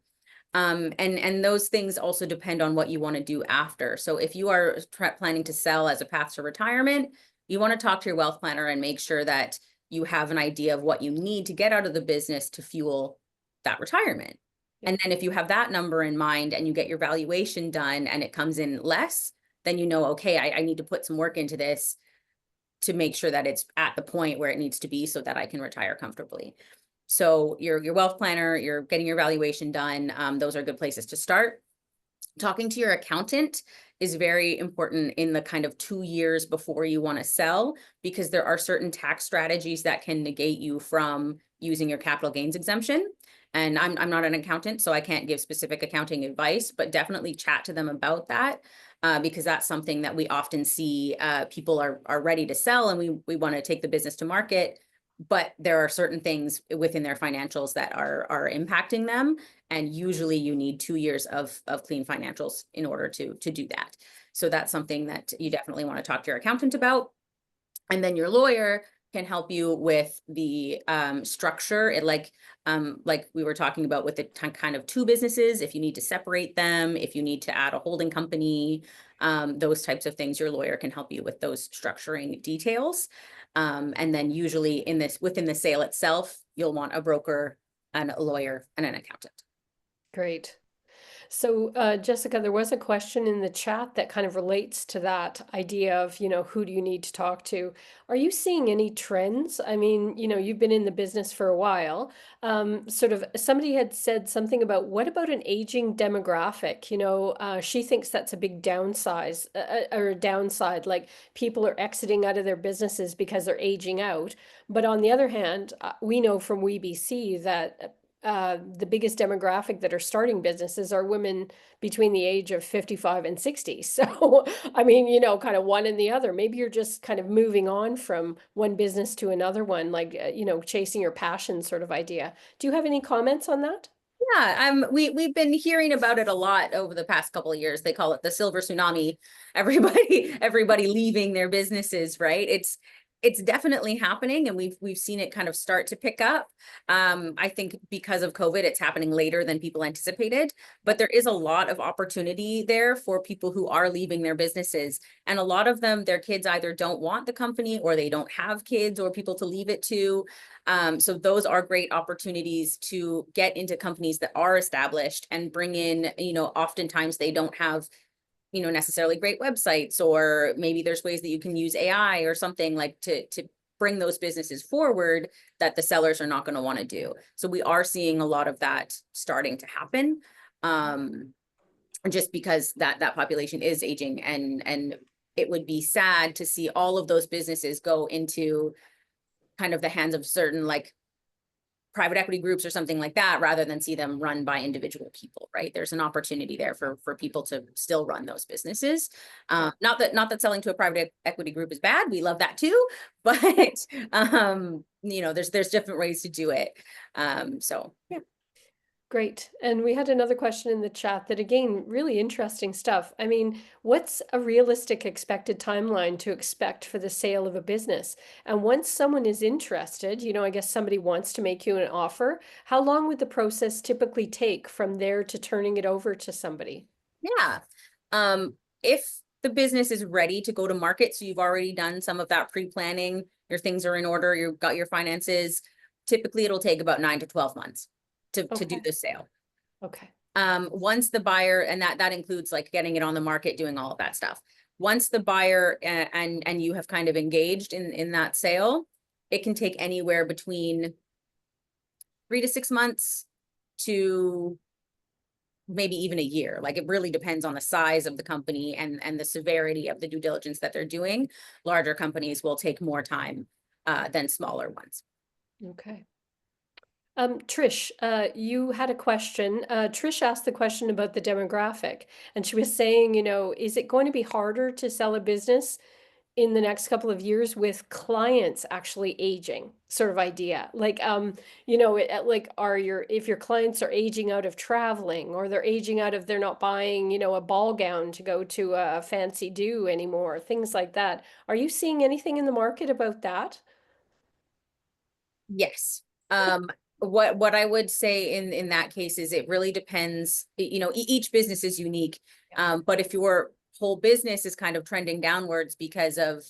And those things also depend on what you want to do after. So if you are planning to sell as a path to retirement, you want to talk to your wealth planner and make sure that you have an idea of what you need to get out of the business to fuel that retirement. And then if you have that number in mind and you get your valuation done and it comes in less, then you know, okay, I need to put some work into this to make sure that it's at the point where it needs to be so that I can retire comfortably. So your wealth planner, you're getting your valuation done. Those are good places to start. Talking to your accountant is very important in the kind of 2 years before you want to sell, because there are certain tax strategies that can negate you from using your capital gains exemption. And I'm not an accountant, so I can't give specific accounting advice, but definitely chat to them about that. because that's something that we often see. People are ready to sell, and we want to take the business to market, but there are certain things within their financials that are impacting them, and usually you need 2 years of clean financials in order to do that. So that's something that you definitely want to talk to your accountant about. And then your lawyer can help you with the structure. It like we were talking about with the kind of two businesses, if you need to separate them, if you need to add a holding company, those types of things, your lawyer can help you with those structuring details. And then usually within the sale itself, you'll want a broker and a lawyer and an accountant. Great. So, Jessica, there was a question in the chat that kind of relates to that idea of, who do you need to talk to? Are you seeing any trends? I mean, you've been in the business for a while. Sort of somebody had said something about what about an aging demographic? She thinks that's a big downside, like people are exiting out of their businesses because they're aging out. But on the other hand, we know from WeBC that the biggest demographic that are starting businesses are women between the age of 55 and 60. So, I mean, kind of one and the other. Maybe you're just kind of moving on from one business to another one, like, chasing your passion sort of idea. Do you have any comments on that? Yeah, we've been hearing about it a lot over the past couple of years. They call it the silver tsunami. Everybody leaving their businesses, right? It's definitely happening, and we've seen it kind of start to pick up. I think because of COVID, it's happening later than people anticipated, but there is a lot of opportunity there for people who are leaving their businesses. And a lot of them, their kids either don't want the company, or they don't have kids or people to leave it to. So those are great opportunities to get into companies that are established and bring in, oftentimes they don't have necessarily great websites, or maybe there's ways that you can use AI or something like to bring those businesses forward that the sellers are not going to want to do. So we are seeing a lot of that starting to happen, just because that population is aging, and it would be sad to see all of those businesses go into kind of the hands of certain like private equity groups or something like that, rather than see them run by individual people, right? There's an opportunity there for people to still run those businesses. Not that selling to a private equity group is bad. We love that too, but there's different ways to do it. So yeah. Great. And we had another question in the chat that, again, really interesting stuff. I mean, what's a realistic expected timeline to expect for the sale of a business? And once someone is interested, I guess somebody wants to make you an offer, how long would the process typically take from there to turning it over to somebody? Yeah. If the business is ready to go to market, so you've already done some of that pre-planning, your things are in order, you've got your finances, typically it'll take about 9 to 12 months to do the sale. Okay. Once the buyer, and that includes like getting it on the market, doing all of that stuff. Once the buyer and you have kind of engaged in that sale, it can take anywhere between 3 to 6 months to maybe even a year. Like it really depends on the size of the company and the severity of the due diligence that they're doing. Larger companies will take more time than smaller ones. Okay. Trish, you had a question. Trish asked the question about the demographic, and she was saying, is it going to be harder to sell a business in the next couple of years with clients actually aging, sort of idea? Like, if your clients are aging out of traveling, or they're not buying, a ball gown to go to a fancy do anymore, things like that. Are you seeing anything in the market about that? Yes. What I would say in that case is it really depends, each business is unique. But if your whole business is kind of trending downwards because of,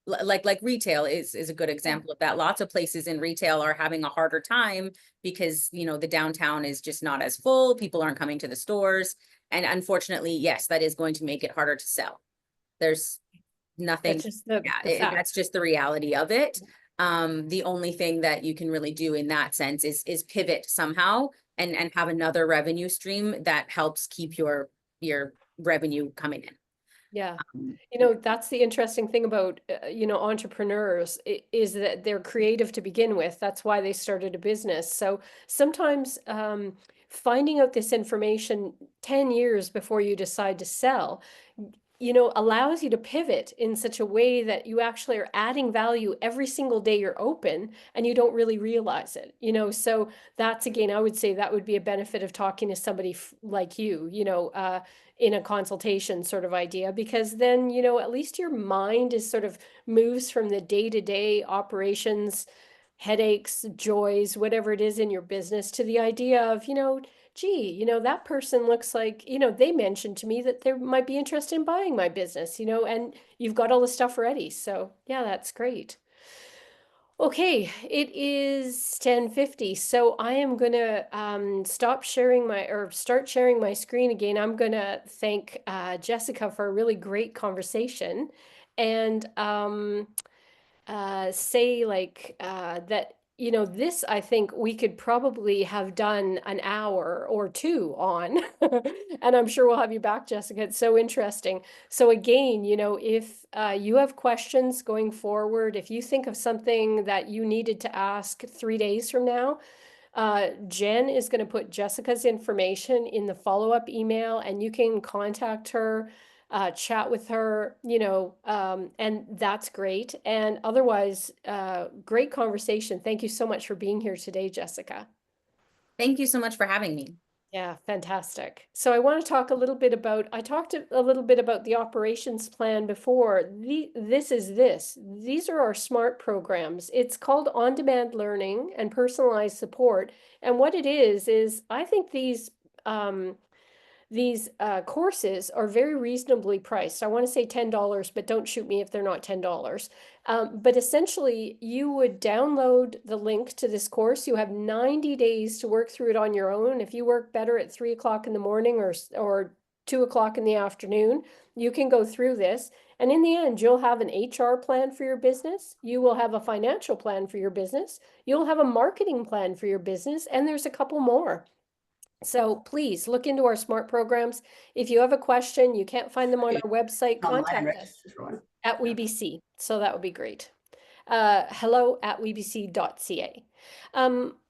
like retail is a good example of that. Lots of places in retail are having a harder time because, the downtown is just not as full. People aren't coming to the stores. And unfortunately, yes, that is going to make it harder to sell. There's nothing, That's just the fact. that's just the reality of it. The only thing that you can really do in that sense is pivot somehow and have another revenue stream that helps keep your revenue coming in. Yeah. Um, You know, that's the interesting thing about, you know, entrepreneurs is that they're creative to begin with. That's why they started a business. So sometimes finding out this information 10 years before you decide to sell, you know, allows you to pivot in such a way that you actually are adding value every single day you're open and you don't really realize it, you know. So that's, again, I would say that would be a benefit of talking to somebody like you know, in a consultation sort of idea, because then, you know, at least your mind is sort of moves from the day-to-day operations, headaches, joys, whatever it is in your business, to the idea of, you know, gee, you know, that person looks like, you know, they mentioned to me that they might be interested in buying my business, you know, and you've got all the stuff ready. So yeah, that's great. Okay, it is 10:50, so I am gonna stop sharing my, or start sharing my screen again. I'm gonna thank Jessica for a really great conversation, and say like that, you know, this, I think we could probably have done an hour or two on, and I'm sure we'll have you back, Jessica. It's so interesting. So again, you know, if you have questions going forward, if you think of something that you needed to ask 3 days from now, Jen is going to put Jessica's information in the follow-up email, and you can contact her, chat with her, you know, and that's great. And otherwise, great conversation. Thank you so much for being here today, Jessica. Thank you so much for having me. Yeah, fantastic. So I want to talk a little bit about, I talked a little bit about the operations plan before. These are our SMART programs. It's called on-demand learning and personalized support. And what it is I think these courses are very reasonably priced. I want to say $10, but don't shoot me if they're not $10. But essentially, you would download the link to this course. You have 90 days to work through it on your own. If you work better at 3 o'clock in the morning or 2 o'clock in the afternoon, you can go through this. And in the end, you'll have an HR plan for your business. You will have a financial plan for your business. You'll have a marketing plan for your business. And there's a couple more. So please look into our SMART programs. If you have a question, you can't find them on our website, Online, contact right? us Everyone. at WeBC. So that would be great. hello@webc.ca.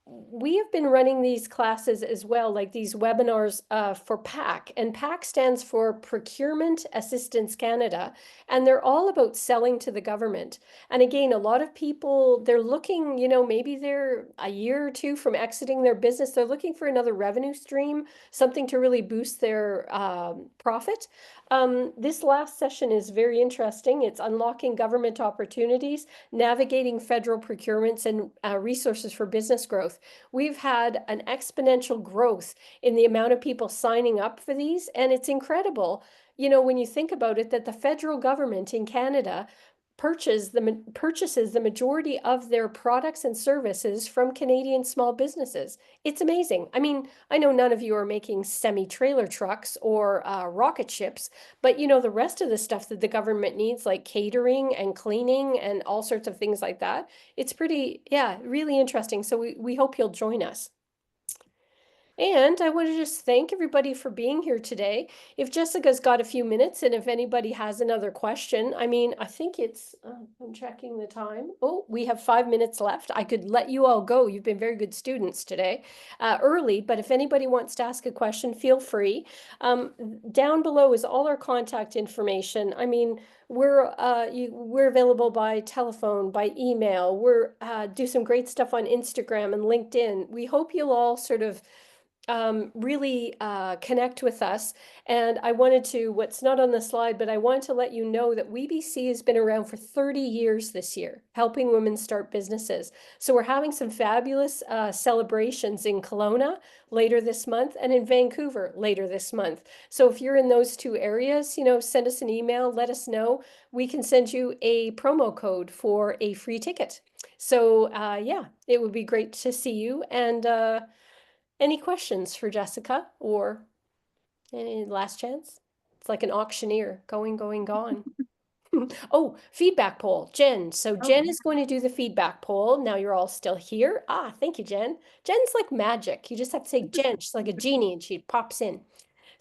We have been running these classes as well, like these webinars for PAC, and PAC stands for Procurement Assistance Canada, and they're all about selling to the government. And again, a lot of people, they're looking, you know, maybe they're a year or two from exiting their business, they're looking for another revenue stream, something to really boost their profit. This last session is very interesting. It's unlocking government opportunities, navigating federal procurements, and resources for business growth. We've had an exponential growth in the amount of people signing up for these, and it's incredible, you know, when you think about it, that the federal government in Canada purchases the majority of their products and services from Canadian small businesses. It's amazing. I mean, I know none of you are making semi-trailer trucks or rocket ships, but you know, the rest of the stuff that the government needs, like catering and cleaning and all sorts of things like that, it's pretty, yeah, really interesting. So we hope you'll join us. And I want to just thank everybody for being here today. If Jessica's got a few minutes and if anybody has another question, I mean, I think it's, I'm checking the time. Oh, we have 5 minutes left. I could let you all go. You've been very good students today, early, but if anybody wants to ask a question, feel free. Down below is all our contact information. I mean, we're available by telephone, by email. We're do some great stuff on Instagram and LinkedIn. We hope you'll all sort of really connect with us. And I wanted to, what's not on the slide, but I wanted to let you know that WeBC has been around for 30 years this year, helping women start businesses. So we're having some fabulous celebrations in Kelowna later this month and in Vancouver later this month. So if you're in those two areas, you know, send us an email, let us know. We can send you a promo code for a free ticket. So yeah, it would be great to see you. And any questions for Jessica or any last chance? It's like an auctioneer, going, gone. Oh, feedback poll, Jen. So Jen is going to do the feedback poll. Now you're all still here. Ah, thank you, Jen. Jen's like magic. You just have to say Jen. She's like a genie and she pops in.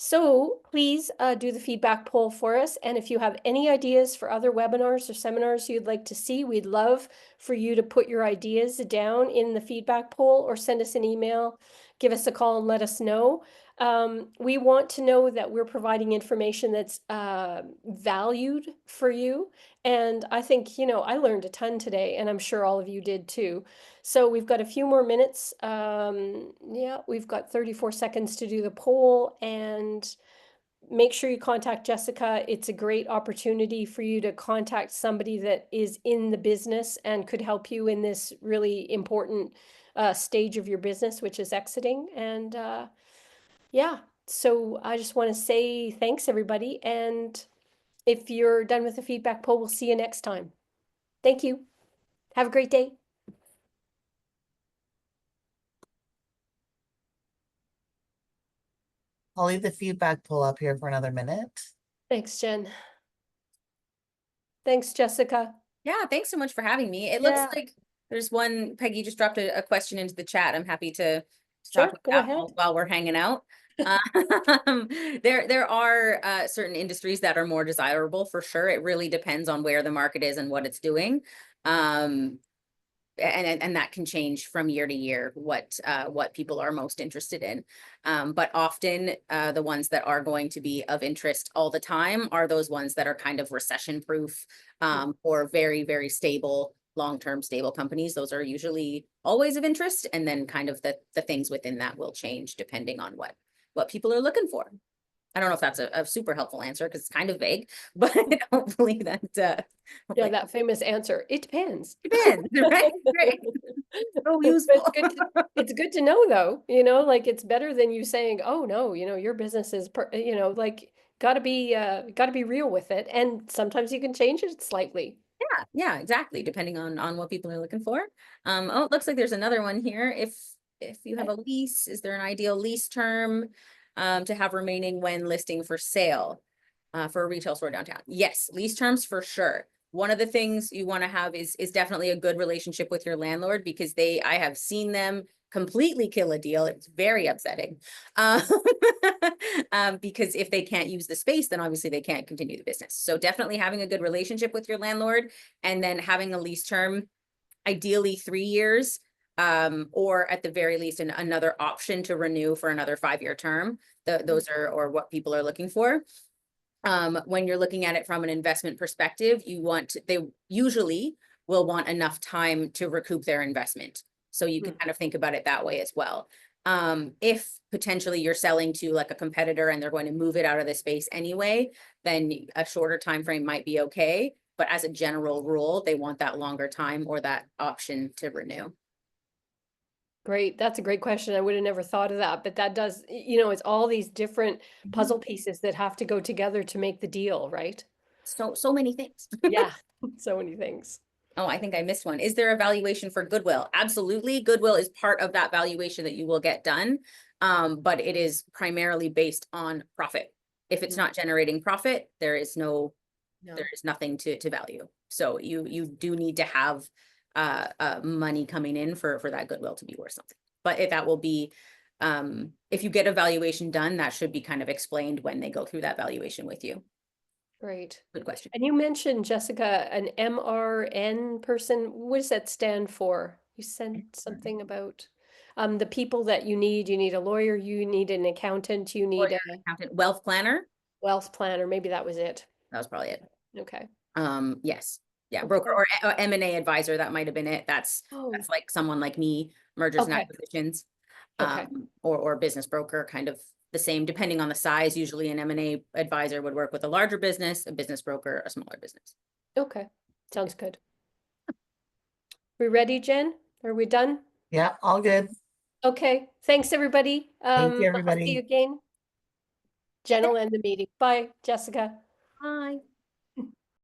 So please do the feedback poll for us. And if you have any ideas for other webinars or seminars you'd like to see, we'd love for you to put your ideas down in the feedback poll or send us an email, give us a call and let us know. We want to know that we're providing information that's valued for you. And I think, I learned a ton today, and I'm sure all of you did too. So we've got a few more minutes. Yeah, we've got 34 seconds to do the poll, and make sure you contact Jessica. It's a great opportunity for you to contact somebody that is in the business and could help you in this really important stage of your business, which is exiting. And yeah, so I just want to say thanks, everybody. And if you're done with the feedback poll, we'll see you next time. Thank you. Have a great day. I'll leave the feedback poll up here for another minute. Thanks, Jen. Thanks, Jessica. Yeah, thanks so much for having me. It Yeah. looks like there's one, Peggy just dropped a question into the chat. I'm happy to Sure, talk about go that ahead. while we're hanging out. There are certain industries that are more desirable for sure. It really depends on where the market is and what it's doing. And that can change from year to year what people are most interested in. But often the ones that are going to be of interest all the time are those ones that are kind of recession proof or very, very stable, long-term stable companies. Those are usually always of interest. And then kind of the things within that will change depending on what people are looking for. I don't know if that's a super helpful answer because it's kind of vague, but hopefully that Yeah, that famous answer. It depends. depends, right? Great. So But useful. it's good to know though, like it's better than you saying, oh no, your business is, like gotta be real with it. And sometimes you can change it slightly. Yeah, exactly. Depending on what people are looking for. Oh, it looks like there's another one here. If you have a lease, is there an ideal lease term to have remaining when listing for sale for a retail store downtown? Yes, lease terms for sure. One of the things you want to have is definitely a good relationship with your landlord because I have seen them completely kill a deal. It's very upsetting. Because if they can't use the space, then obviously they can't continue the business. So definitely having a good relationship with your landlord and then having a lease term, ideally 3 years, or at the very least another option to renew for another 5-year term. Those are or what people are looking for. When you're looking at it from an investment perspective, they usually will want enough time to recoup their investment. So you can kind of think about it that way as well. If potentially you're selling to like a competitor and they're going to move it out of the space anyway, then a shorter time frame might be okay. But as a general rule, they want that longer time or that option to renew. Great. That's a great question. I would have never thought of that, but that does, it's all these different puzzle pieces that have to go together to make the deal, right? So many things. Yeah, so many things. Oh, I think I missed one. Is there a valuation for goodwill? Absolutely. Goodwill is part of that valuation that you will get done. But it is primarily based on profit. If it's not generating profit, there is nothing to value. So you do need to have money coming in for that goodwill to be worth something. But that will be if you get a valuation done, that should be kind of explained when they go through that valuation with you. Great. Good question. And you mentioned, Jessica, an MRN person. What does that stand for? You said something about the people that you need. You need a lawyer, you need an accountant, you need a Accountant, wealth planner. wealth planner. Maybe that was it. That was probably it. Okay. Yes. Yeah, Okay. broker or M&A advisor, that might have been it. That's like someone like me, mergers and Okay. acquisitions. Okay. Or business broker, kind of the same, depending on the size. Usually an M&A advisor would work with a larger business, a business broker, a smaller business. Okay. Sounds good. We ready, Jen? Are we done? Yeah, all good. Okay. Thanks, everybody. Thank you, I'll see you everybody. again. Jen will end the meeting. Bye, Jessica. Bye.